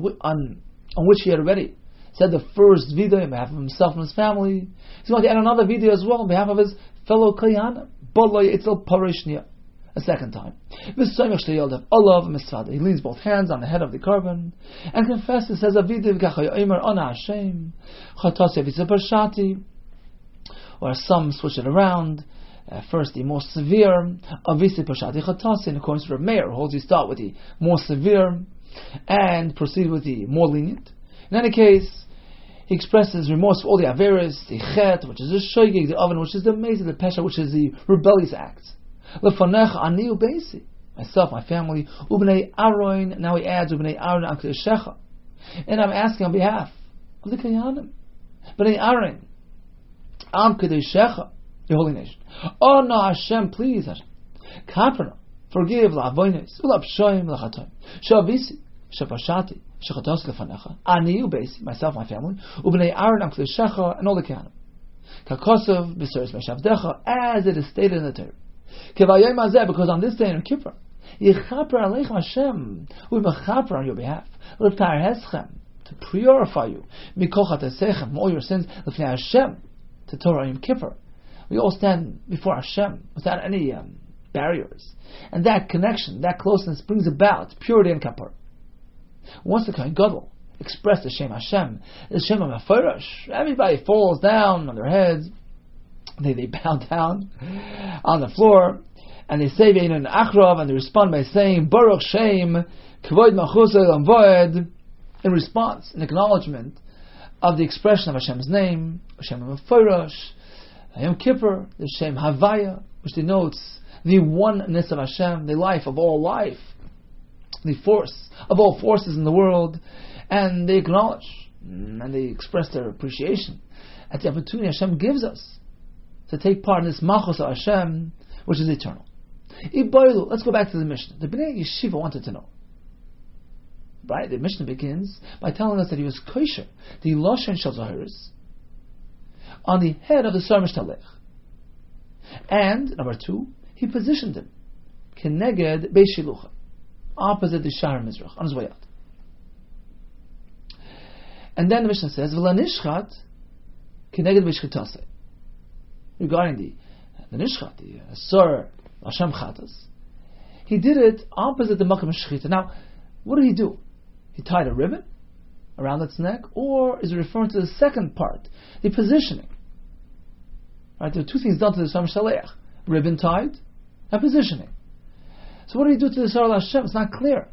[SPEAKER 2] which he had already said the first video on behalf of himself and his family. He's going to add another video as well on behalf of his fellow Kayanim. A second time. He leans both hands on the head of the carbon and confesses, says a video or some switch it around. First, the more severe, avisi pashati chatasi, in accordance with Meir, holds you start with the more severe and proceed with the more lenient. In any case, he expresses remorse for all the averis, the chet, which is the shoygig, the oven, which is the amazing, the pesha, which is the rebellious acts. Lefanech ani ubeisi, myself, my family, ubnei aroin. Now he adds ubnei aroin am kedushecha, and I'm asking on behalf of the Kayanim, bnei aroin am kedushecha, the holy nation. Oh no, Hashem, please, Hashem, kaperna, forgive la'avonis, ulapshoim la'chatom, shavisi, shapashati, shachatos lefanecha, ani ubeisi, myself, my family, ubnei Aaron am kedushecha, and all the Kayanim. Kakosov b'seres meshavdecha, as it is stated in the Torah. Kevayim azeh, because on this day in Kippur, yichaper aleichem Hashem, we mechaper on your behalf, l'tar heschem, to purify you, mikol chatesechem, from all your sins, l'fnei Hashem, to Torah Yom Kippur. We all stand before Hashem without any barriers, and that connection, that closeness, brings about purity and kapar. Once the Kohen Gadol expressed the Shem Hashem, the Shem HaMeforash, everybody falls down on their heads. They bow down on the floor, and they say Ve'ein Achrav, and they respond by saying Baruch Shem Kavod Malchus Olam Va'ed, in response, in acknowledgement of the expression of Hashem's name, Hashem HaMeforash, Yom Kippur, the Shem Havaya, which denotes the oneness of Hashem, the life of all life, the force of all forces in the world, and they acknowledge and they express their appreciation at the opportunity Hashem gives us to take part in this Malchus of Hashem, which is eternal. Let's go back to the Mishnah. The Bnei Yeshiva wanted to know. Right? The Mishnah begins by telling us that he was kosher, the Loshen Shel Zahiris, on the head of the Sar Mishtalech. And, number two, he positioned him, Keneged Beishilucha, opposite the Shara Mizrach, on his way out. And then the Mishnah says, V'la nishchat Keneged Beishchitasei. Regarding the nishchat, the Sar Hashem Chatas, he did it opposite the Makam Shechita. Now, what did he do? He tied a ribbon around its neck, or is it referring to the second part, the positioning? Right, there are two things done to the Sar Shaleach: ribbon tied and positioning. So what did he do to the Sar Hashem? It's not clear.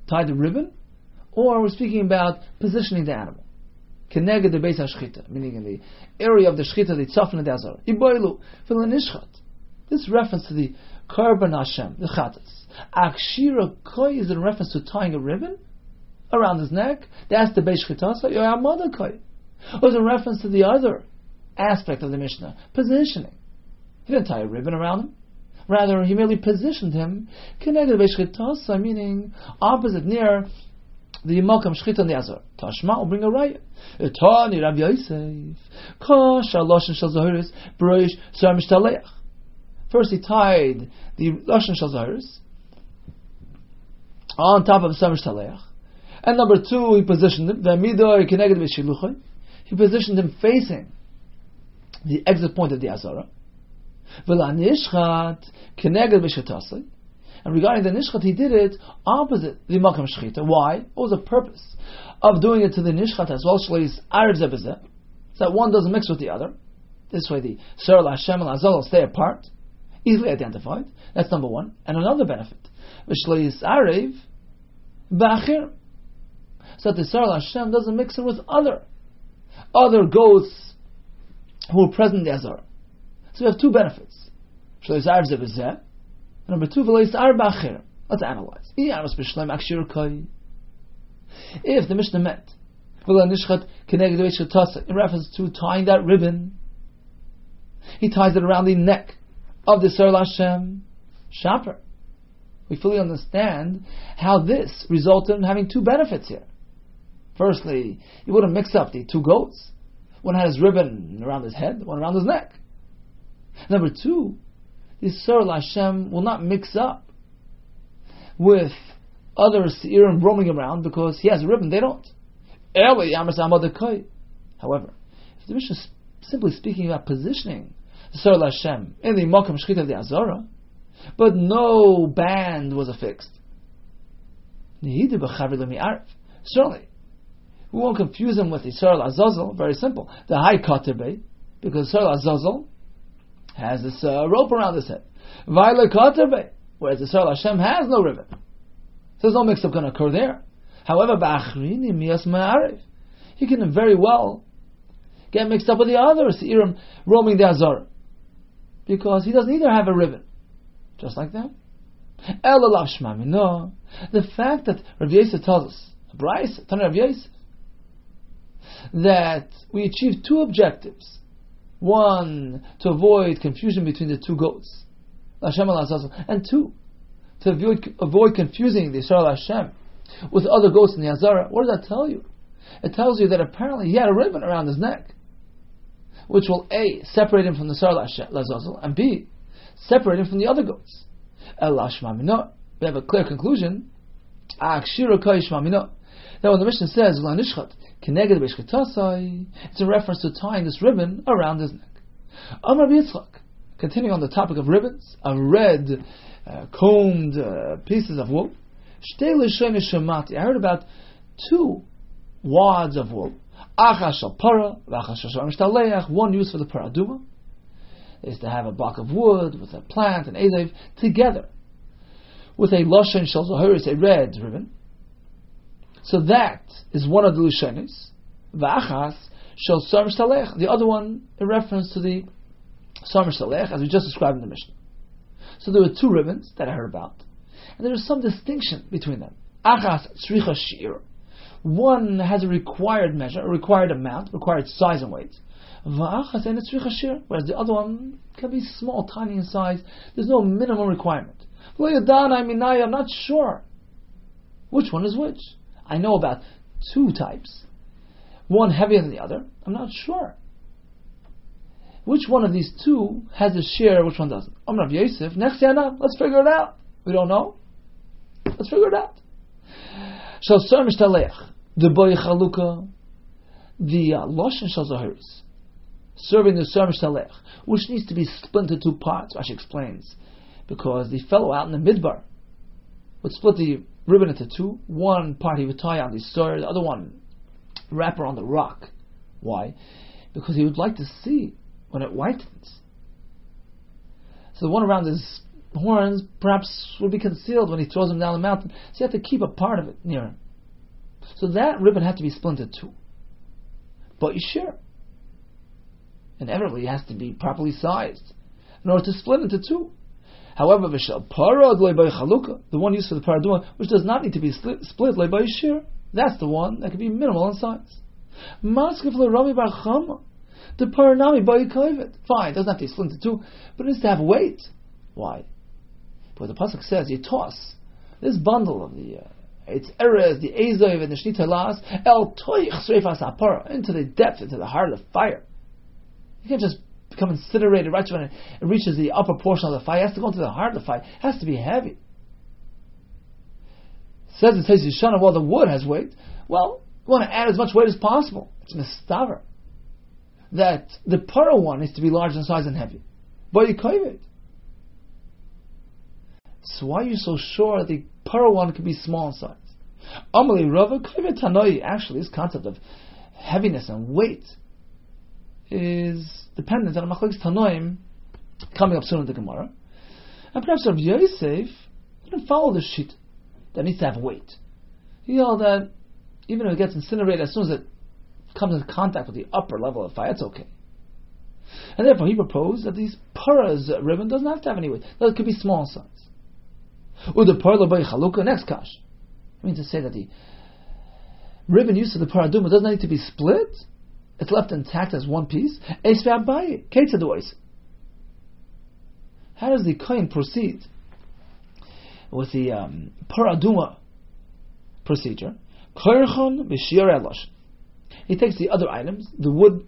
[SPEAKER 2] Tied the ribbon, or we're speaking about positioning the animal. Keneged the Beis HaShchita, meaning in the area of the Shchita, the Tzafon and the Azar. Iboilu, V'lanishchat. This reference to the Karban Hashem, the Chatas. Akshira Koi is in reference to tying a ribbon around his neck. That's the Beis Shchitasa. Yoyamada Koi. Or is in reference to the other aspect of the Mishnah, positioning. He didn't tie a ribbon around him. Rather, he merely positioned him Keneged Beis Shchitasa, meaning opposite, near the Malkam Shchita and the Azar. Tashma will bring a raya. Etani Rabbi Yosef. Kosh Loshen Shel Zahiris B'roish Sar Mishtaleach. First he tied the Loshen Shel Zahiris on top of the Sar Mishtaleach. And number two, he positioned him, V'amidor Keneged Be'shiluchai. He positioned him facing the exit point of the Azara. V'la nishchat Keneged Be'shitasai. And regarding the nishchat, he did it opposite the Makam Shechita. Why? What was the purpose of doing it to the nishchat as well? So that one doesn't mix with the other. This way the Sar Hashem and Azal will stay apart. easily identified. That's number one. And another benefit, V'shlo yisarev ba'achir, so that the Yisrael Hashem doesn't mix it with other goats who are present in the Azara. So we have two benefits. V'shlo yisarev zeh b'zeh. Number two, v'lo yisarev ba'achir. Let's analyze. If the Mishnah meant in reference to tying that ribbon, he ties it around the neck of the Yisrael Hashem Shaper. We fully understand how this resulted in having two benefits here. Firstly, he wouldn't mix up the two goats. One had his ribbon around his head, one around his neck. Number two, the Yisrael Hashem will not mix up with other Seirim roaming around because he has a ribbon, they don't. However, if the Mishnah is simply speaking about positioning the Yisrael Hashem in the Makam Shechita of the Azara, but no band was affixed, certainly we won't confuse him with the Yisrael Azazel. Very simple, the high Katerbei, because Yisrael Azazel has this rope around his head, whereas the Yisrael Hashem has no ribbon. So there's no mix-up going to occur there. However, he can very well get mixed up with the other Seirim roaming the Azara, because he doesn't either have a ribbon. Just like that. The fact that Rabbi Yosef tells us, Rabbi Yosef, that we achieve two objectives. One, to avoid confusion between the two goats, and two, to avoid confusing the Yisrael Hashem with other goats in the Azara. What does that tell you? It tells you that apparently he had a ribbon around his neck, which will A, separate him from the Yisrael Hashem, and B, separate him from the other goats. We have a clear conclusion. Now when the Mishnah says, it's a reference to tying this ribbon around his neck. Continuing on the topic of ribbons, of red combed pieces of wool. I heard about two wads of wool. One used for the paraduma. They used to have a block of wood with a plant and ezev together with a loshen shel zoharis, a red ribbon. So that is one of the lushenis. V'achas shel sarm shalech. The other one in reference to the sarm shalech, as we just described in the Mishnah. So there were two ribbons that I heard about, and there is some distinction between them. Achas tzricha shir. One has a required measure, a required amount, required size and weight. V'achas and tzricha shir. Whereas the other one can be small, tiny in size. There's no minimum requirement. I'm not sure which one is which. I know about two types, one heavier than the other. I'm not sure which one of these two has a share, which one doesn't. Rabbi Yosef, next year, let's figure it out. We don't know. Let's figure it out. Shal Sar Mishtalech, the Boy Chaluka, the Loshen Shal Zahiris, serving the Sar Mishtalech, which needs to be split into two parts, Rashi explains, because the fellow out in the Midbar would split the ribbon into two. One part he would tie on the Sar, the other one wrap around the rock. Why? Because he would like to see when it whitens. So the one around his horns perhaps will be concealed when he throws them down the mountain. So you have to keep a part of it near him. So that ribbon had to be split into two. But you share. Inevitably, it has to be properly sized in order to split into two. However, the one used for the paraduma, which does not need to be split, that's the one that can be minimal in size. The paranami ba'yikovet. Fine, it doesn't have to be split into two, but it needs to have weight. Why? Because the pasuk says you toss this bundle of the it's erez, the ezev, and the shnita las el toich sreifas hapara, into the depth, into the heart of the fire. You can't just become incinerated right when it reaches the upper portion of the fire. It has to go into the heart of the fire. It has to be heavy. It says Yishana, well, the wood has weight. Well, you want to add as much weight as possible. It's mistaver. That the para one needs to be large in size and heavy. But you kaiv it. So why are you so sure that the para one can be small in size? Amali Rava kaiv tanoi. Actually, this concept of heaviness and weight is dependent on a machlokes tanoim coming up soon in the Gemara. And perhaps Rabbi Yosef didn't follow the sheet that needs to have weight. He held that even if it gets incinerated, as soon as it comes into contact with the upper level of fire, it's okay. And therefore he proposed that these para's ribbon doesn't have to have any weight. It could be small in size. Uda parla by chalukah, next kash. I mean to say that the ribbon used to the paraduma doesn't need to be split. It's left intact as one piece. How does the kohen proceed with the paraduma procedure? He takes the other items, the wood,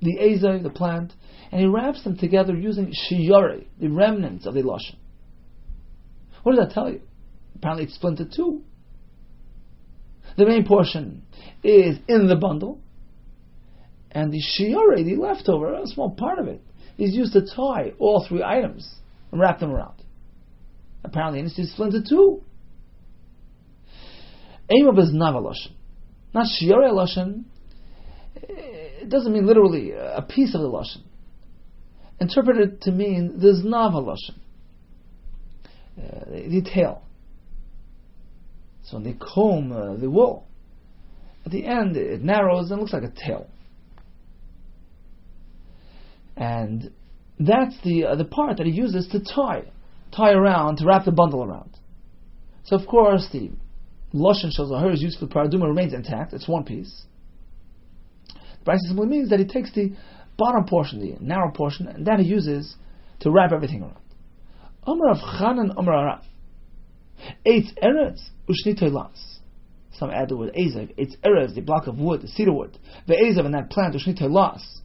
[SPEAKER 2] the azay, the plant, and he wraps them together using shiyare, the remnants of the lashon. What does that tell you? Apparently it's split into two. The main portion is in the bundle, and the shiyare, the leftover, a small part of it, is used to tie all three items and wrap them around. Apparently it's split into two. Eimab is navaloshen. Not shiyare lashon. It doesn't mean literally a piece of the lashon. Interpreted to mean the znava lashon, the tail. So when they comb the wool, at the end it narrows and looks like a tail. And that's the part that he uses to tie around, to wrap the bundle around. So of course the lashon shel zahar is used for paraduma remains intact. It's one piece. The Brisa simply means that he takes the bottom portion, the narrow portion, and that he uses to wrap everything around. Amar of Chanan Amar Arav. Eitz eretz ushnitoy las. Some add the word ezav. Eitz eretz, the block of wood, the cedar wood. The ezav in that plant ushnitoy las.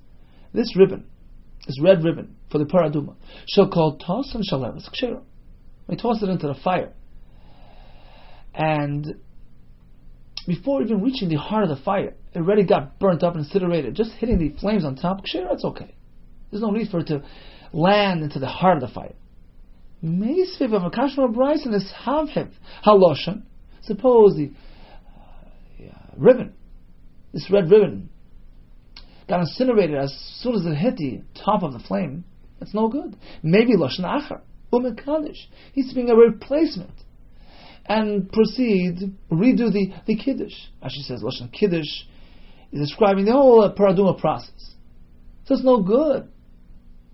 [SPEAKER 2] This ribbon, this red ribbon for the paraduma, shall call toss and shalev. It's kshera. We toss it into the fire, and before even reaching the heart of the fire, it already got burnt up and incinerated. Just hitting the flames on top, kshera, it's okay. There's no need for it to land into the heart of the fire. Meisviv of a kashma bryce and this havhev haloshan. Suppose the ribbon, this red ribbon, got incinerated as soon as it hit the top of the flame. That's no good. Maybe loshan achar umekadish. He's being a replacement. And redo the kiddush. As she says, lashon kiddush is describing the whole paraduma process. So it's no good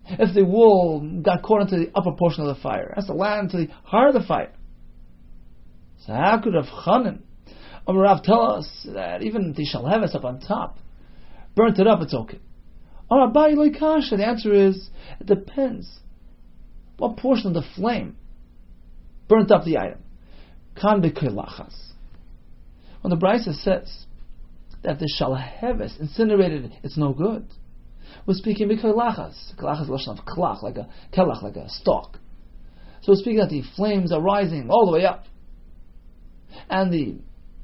[SPEAKER 2] if the wool got caught into the upper portion of the fire. It has to land into the heart of the fire. So how could Rav Chanan or Rav tell us that even the shalheves up on top, burnt it up, it's okay? Or Abai loy kasha, the answer is, it depends. What portion of the flame burnt up the item? Kan bekelachas. When the Brisa says that the shalheves incinerated, it's no good. We're speaking bekelachas. Kelachas is lashon of klach, like a kelach, like a stalk. So we're speaking that the flames are rising all the way up, and the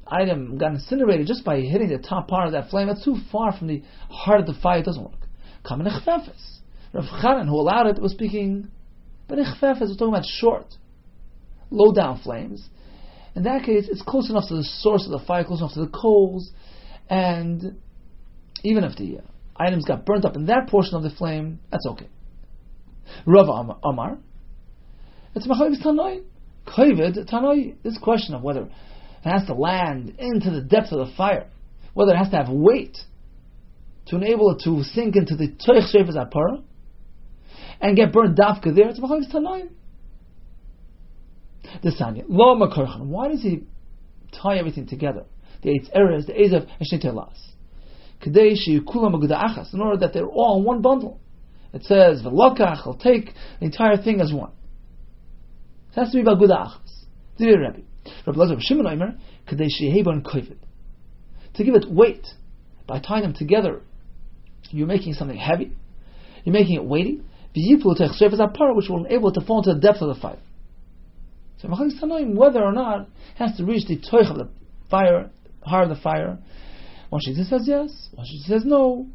[SPEAKER 2] item got incinerated just by hitting the top part of that flame. That's too far from the heart of the fire. It doesn't work. Kamen echfefes. Rav Chanan, who allowed it, was speaking, but echfefes, we're talking about short, low down flames. In that case, it's close enough to the source of the fire, close enough to the coals, and even if the items got burnt up in that portion of the flame, that's okay. Rav Amar, it's Machavis Tanoi. Kovid Tanoi, this question of whether it has to land into the depths of the fire, whether it has to have weight to enable it to sink into the Toich Shefes Apara and get burnt dafka there, it's Machavis Tanoi. The Sanya, Lo Makorchan. Why does he tie everything together? The Eitz Erez, the Ezav, and Shnei Telas. Kadei Sheyukula Maguda Achas, in order that they're all in one bundle. It says, V'lokach, he'll take the entire thing as one. It has to be Baguda Achas. Diri Rabbi. Rabbi Lazar Shimon Omer, Kadei Sheyhebon Kovid. To give it weight, by tying them together, you're making something heavy, you're making it weighty, V'yiplu Teich Shefes Apara, which will enable it to fall into the depth of the fire. So whether or not it has to reach the toich of the fire, heart of the fire. One Shita says yes, one Shita says no.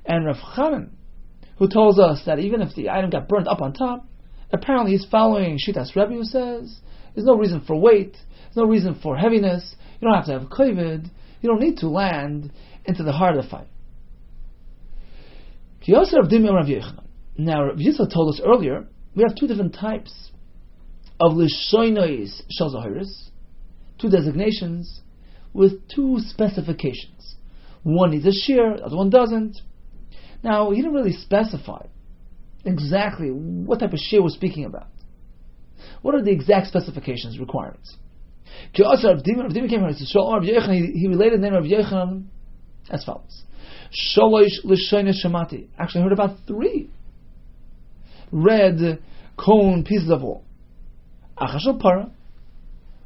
[SPEAKER 2] And Rav Chanan, who tells us that even if the item got burnt up on top, apparently he's following Shitas Rebbe, who says there's no reason for weight, there's no reason for heaviness, you don't have to have a kovid, you don't need to land into the heart of the fire. Now Rav Yitzchak told us earlier, we have two different types of Lishoinois Shal Zahiris, 2 designations with 2 specifications. One needs a shear, the other one doesn't. Now, he didn't really specify exactly what type of shear we're speaking about. What are the exact specifications, requirements? He related the name of Yochanan as follows. Shalosh Lishoinois Shamati. Actually, I heard about 3 red cone pieces of wool. Achas shel para,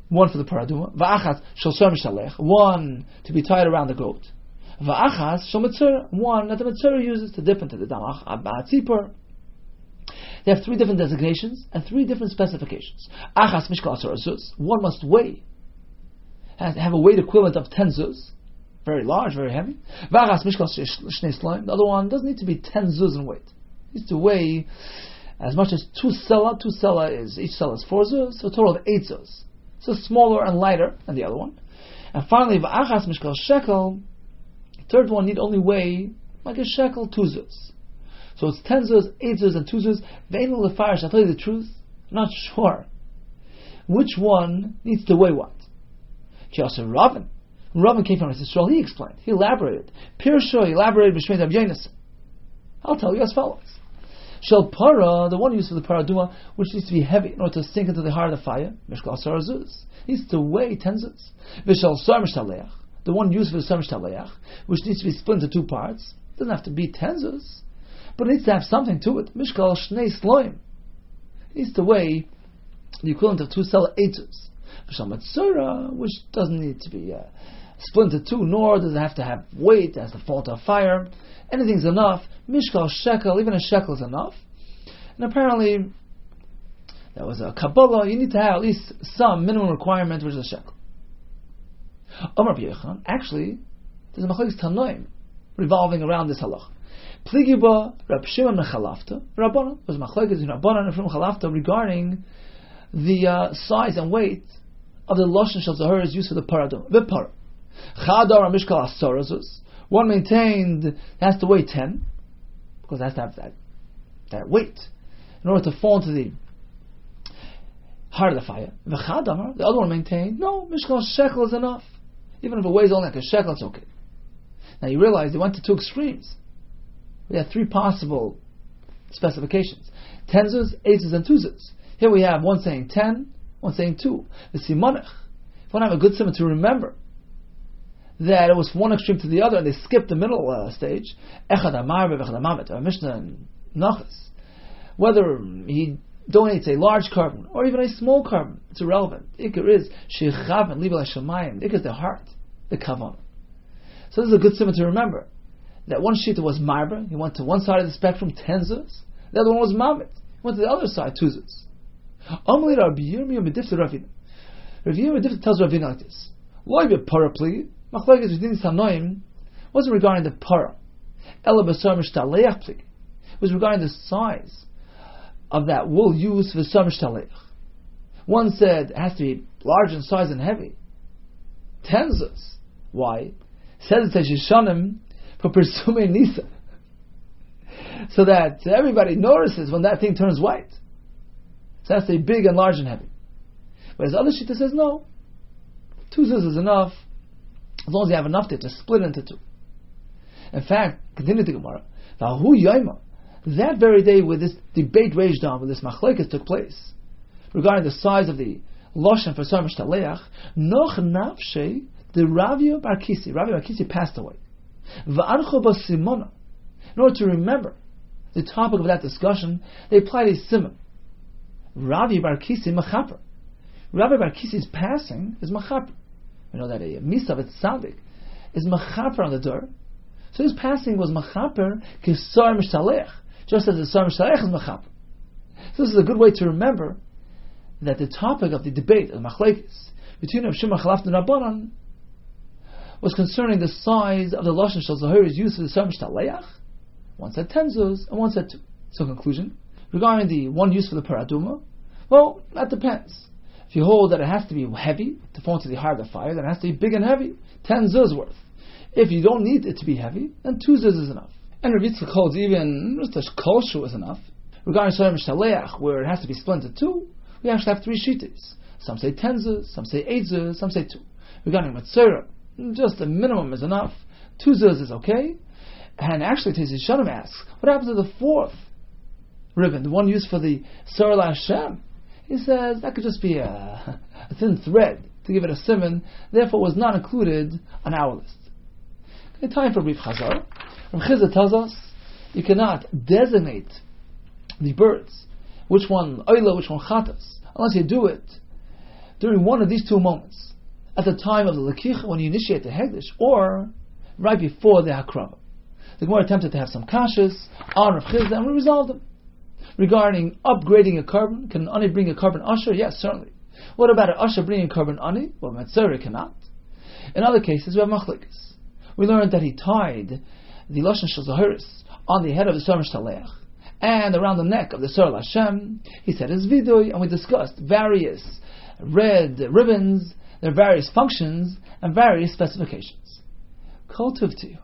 [SPEAKER 2] 1 for the paraduma. Va'achas shel sar mishalech, 1 to be tied around the goat. Va'achas shel mitzvah, 1 that the mitzvah uses to dip into the damach abatzipur. They have 3 different designations and 3 different specifications. Achas mishkal asar zuz, 1 must weigh, have a weight equivalent of 10 zuz, very large, very heavy. Va'achas mishkal shnei slaim, the other one doesn't need to be 10 zuz in weight. It needs to weigh as much as 2 sela. 2 sela is, each sela is 4 zuz, so a total of 8 zuz. So smaller and lighter than the other one. And finally, va'achas mishkal shekel, the third one need only weigh like a shekel, 2 zuz. So it's 10 zuz, 8 zuz, and 2 zuz. Ve'enu lefarish, I'll tell you the truth, I'm not sure which one needs to weigh what. Kiasa Ravin came from Israel, he explained, he elaborated. Pirsho, he elaborated b'shmei Rabbi Yonasan. I'll tell you as follows. Shel para, the one used for the paraduma, which needs to be heavy in order to sink into the heart of the fire, mishkal asar zuz, needs to weigh 10 zuz. V'shel sar mishtaleach, the one used for the sar mishtaleach, which needs to be split into 2 parts, doesn't have to be 10 zuz, but it needs to have something to it. Mishkal shnei sloim, needs to weigh the equivalent of 2 sela 8 zuz. V'shel matzura, which doesn't need to be split into 2, nor does it have to have weight, it has to fall to a fire. Anything's enough. Mishkal shekel, even a shekel is enough. And apparently, that was a Kabbalah, you need to have at least some minimum requirement, which is a shekel. Omar Rabbi Yochanan, actually, there's a machlokes tanoim revolving around this halach. Pligiba Rab Shimon Mechalafta, Rabbanan, there's a machlokes in Rabbanan and from Mechalafta regarding the size and weight of the lashon shel zahar is used for the paradum. The para. Chadar Mishkal Asarazuz. One maintained it has to weigh 10, because it has to have that weight in order to fall into the heart of the fire. The other one maintained, no, mishkal shekel is enough. Even if it weighs only like a shekel, it's okay. Now you realize they went to 2 extremes. We have 3 possible specifications. 10 zuz, 8 zuz, and 2 zuz. Here we have one saying 10, one saying 2. The simonech. If one have a good simon to remember that it was from one extreme to the other, and they skipped the middle stage. Echad amar v'echad amamet. Our Mishnah in Nachas. Whether he donates a large carbon or even a small carbon, it's irrelevant. Ikar is shechav and libel hashamayim. Ikar is the heart, the kavanah. So this is a good simon to remember. That one shita was marber. He went to one side of the spectrum, 10 zuz. The other one was mamet. He went to the other side, 2 zuz. Amalei Rabbi Yirmiyah medifta Ravina. Rabbi Yirmiyah tells Ravina like this: Loi beparapli. Machlokes between these tanoim wasn't regarding the para. Ela b'sar mishtaleach pli. It was regarding the size of that wool used for the sar mishtaleach. One said it has to be large in size and heavy. 10 zuz. Why? Says it Yishanim for Persume Nisa. So that everybody notices when that thing turns white. So it has to be big and large and heavy. Whereas the other shita says no. 2 zuz is enough. As long as you have enough to split into 2. In fact, continue the Gemara. YOMA, that very day where this debate raged on, where this machlekes took place, regarding the size of the loshen for Sar Mishtaleach, Noch Nafshe, the Rabbi Bar Kisi passed away. Va'ancho Basimona. In order to remember the topic of that discussion, they applied a simon. Rabbi Bar Kisi Machaper. Rabbi Bar Kisi's passing is Machaper. We know that a misav, it's tzaddik, is machaper on the door. So his passing was machaper kisar mishalech, just as the sar mishalech is machaper. So this is a good way to remember that the topic of the debate, the machlekes, between Rav Shimon Chalaf and Rabbanan, was concerning the size of the lashon shel zahir is used for the sar mishalech. One said 10 zuz and one said 2. So conclusion, regarding the one used for the paraduma, well, that depends. If you hold that it has to be heavy to fall into the heart of the fire, then it has to be big and heavy, 10 zuz worth. If you don't need it to be heavy, then 2 zuz is enough. And Rav Yitzchak holds even just a kosher is enough. Regarding Sar Mishtaleach, where it has to be split into 2, we actually have 3 shittas. Some say 10 zuz, some say 8 zuz, some say 2. Regarding Matzera, just the minimum is enough. 2 zuz is okay. And actually, Tezis Shalom asks, what happens to the 4th ribbon, the one used for the Sarah Hashem? He says that could just be a thin thread to give it a simon, therefore was not included on our list. Okay, time for brief chazar. Rabbi Chizah tells us you cannot designate the birds, which one oila, which one chatas, unless you do it during one of these 2 moments, at the time of the lekich, when you initiate the hegdish, or right before the hakrava. The Gemara attempted to have some kashas on Rav Chizah, and we resolved them. Regarding upgrading a carbon, can an ani bring a carbon usher? Yes, certainly. What about an usher bringing a carbon ani? Well, Metzora cannot. In other cases, we have machlekes. We learned that he tied the lashon shel zahiris on the head of the Somer Shtalech and around the neck of the Sar Hashem. He said his vidoy, and we discussed various red ribbons, their various functions, and various specifications. Kol tuv to you.